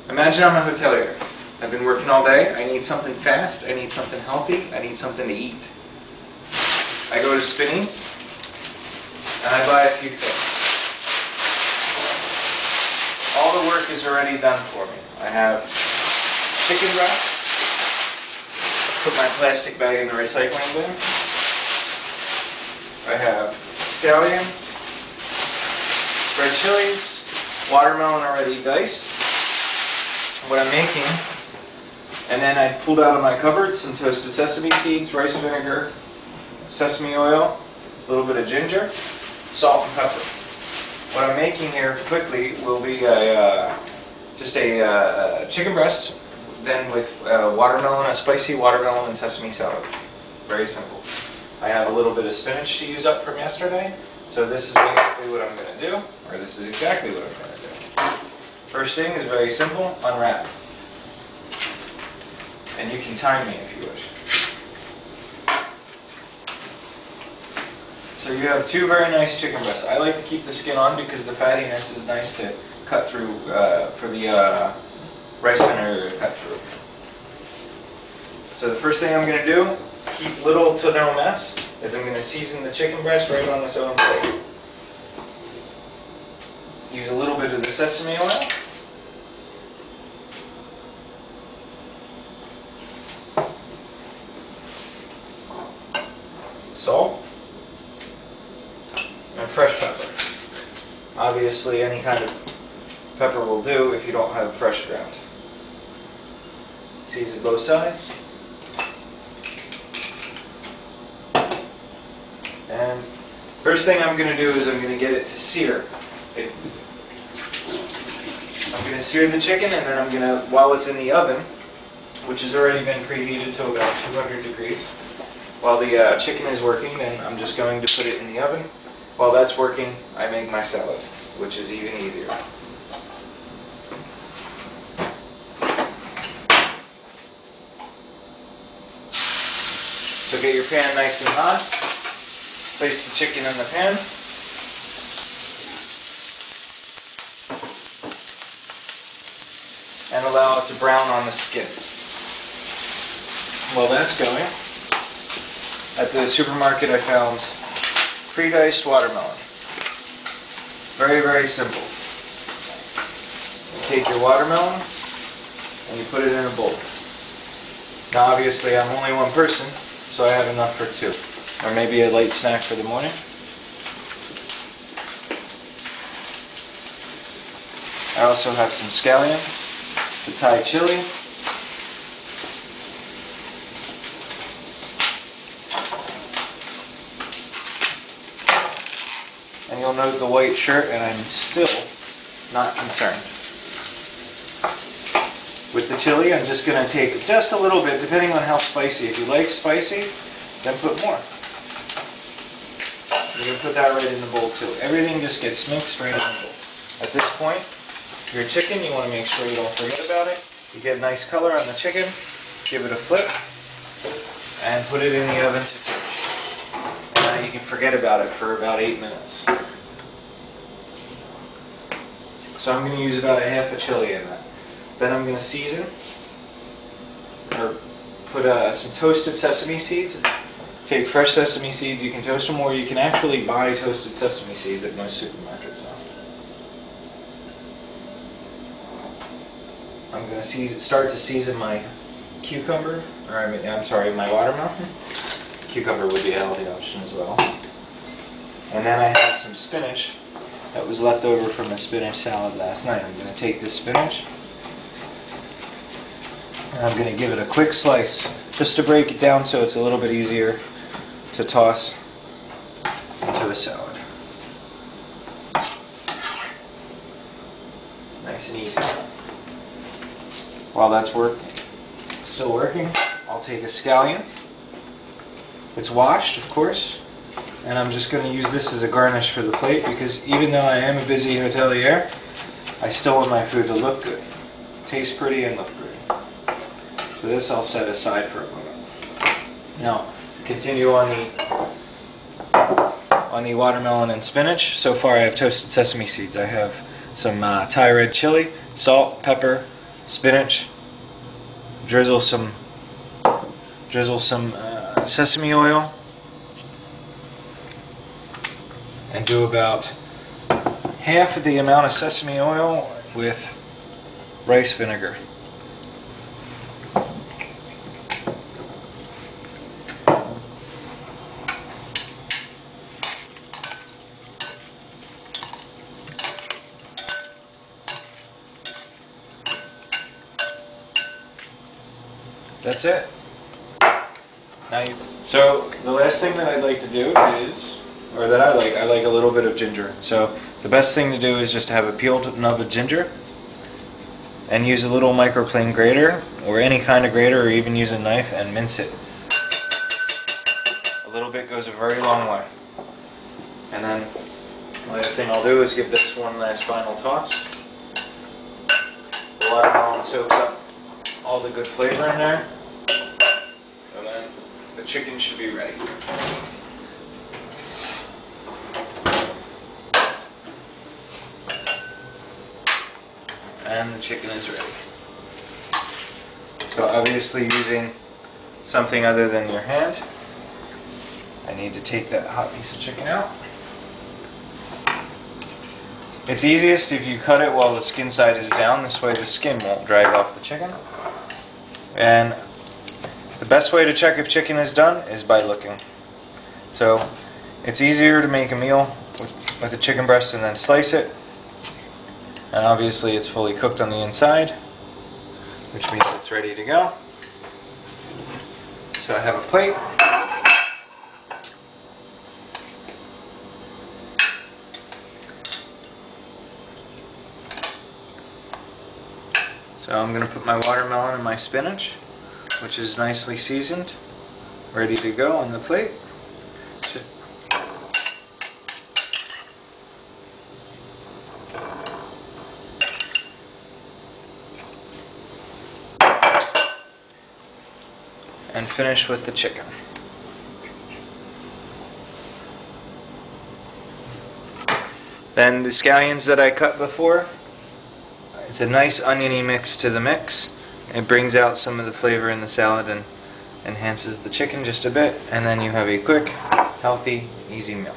Imagine I'm a hotelier. I've been working all day. I need something fast. I need something healthy. I need something to eat. I go to Spinneys and I buy a few things. All the work is already done for me. I have chicken breast. Put my plastic bag in the recycling bin. I have scallions, red chilies, watermelon already diced. What I'm making, and then I pulled out of my cupboard some toasted sesame seeds, rice vinegar, sesame oil, a little bit of ginger, salt and pepper. What I'm making here quickly will be just a chicken breast, then with watermelon, a spicy watermelon and sesame salad. Very simple. I have a little bit of spinach to use up from yesterday, so this is basically what I'm going to do, or this is exactly what I'm going to do. First thing is very simple, unwrap. And you can time me if you wish. So you have two very nice chicken breasts. I like to keep the skin on because the fattiness is nice to cut through for the rice vinegar to cut through. So the first thing I'm going to do, keep little to no mess, is I'm going to season the chicken breast right on its own plate. Use a little bit of the sesame oil. Salt. And fresh pepper. Obviously any kind of pepper will do if you don't have fresh ground. Season both sides. And first thing I'm going to do is I'm going to get it to sear. I'm going to sear the chicken, and then I'm going to, while it's in the oven, which has already been preheated to about 200 degrees, while the chicken is working, then I'm just going to put it in the oven. While that's working, I make my salad, which is even easier. So get your pan nice and hot. Place the chicken in the pan. And allow it to brown on the skin. While that's going, at the supermarket I found pre-diced watermelon. Very, very simple. You take your watermelon and you put it in a bowl. Now obviously I'm only one person, so I have enough for two. Or maybe a light snack for the morning. I also have some scallions, the Thai chili, and you'll note the white shirt, and I'm still not concerned. With the chili, I'm just going to take just a little bit, depending on how spicy. If you like spicy, then put more. You're going to put that right in the bowl too. Everything just gets mixed right in the bowl. At this point, your chicken, you want to make sure you don't forget about it. You get a nice color on the chicken, give it a flip, and put it in the oven to finish. And now you can forget about it for about 8 minutes. So I'm going to use about a half a chili in that. Then I'm going to season, or put some toasted sesame seeds. Take fresh sesame seeds, you can toast them, or you can actually buy toasted sesame seeds at most supermarkets now. I'm going to start to season my cucumber, or I'm sorry, my watermelon. Cucumber would be a healthy option as well. And then I had some spinach that was left over from a spinach salad last night. I'm going to take this spinach, and I'm going to give it a quick slice, just to break it down so it's a little bit easier to toss into the salad. Nice and easy. While that's still working, I'll take a scallion. It's washed, of course, and I'm just going to use this as a garnish for the plate because even though I am a busy hotelier, I still want my food to look good, taste pretty, and look pretty. So this I'll set aside for a moment. Now, continue on the watermelon and spinach. So far I have toasted sesame seeds. I have some Thai red chili, salt, pepper, spinach, drizzle some sesame oil, and do about half of the amount of sesame oil with rice vinegar. That's it. So the last thing that I'd like to do is, or that I like a little bit of ginger. So the best thing to do is just have a peeled nub of ginger and use a little microplane grater or any kind of grater, or even use a knife and mince it. A little bit goes a very long way. And then the last thing I'll do is give this one last final toss. The watermelon soaks up all the good flavor in there. And then the chicken should be ready. And the chicken is ready. So obviously, using something other than your hand, I need to take that hot piece of chicken out. It's easiest if you cut it while the skin side is down, this way the skin won't drag off the chicken. And the best way to check if chicken is done is by looking. So it's easier to make a meal with the chicken breast and then slice it. And obviously it's fully cooked on the inside, which means it's ready to go. So I have a plate. So I'm going to put my watermelon and my spinach, which is nicely seasoned, ready to go on the plate. And finish with the chicken. Then the scallions that I cut before, it's a nice oniony mix to the mix. It brings out some of the flavor in the salad and enhances the chicken just a bit, and then you have a quick, healthy, easy meal.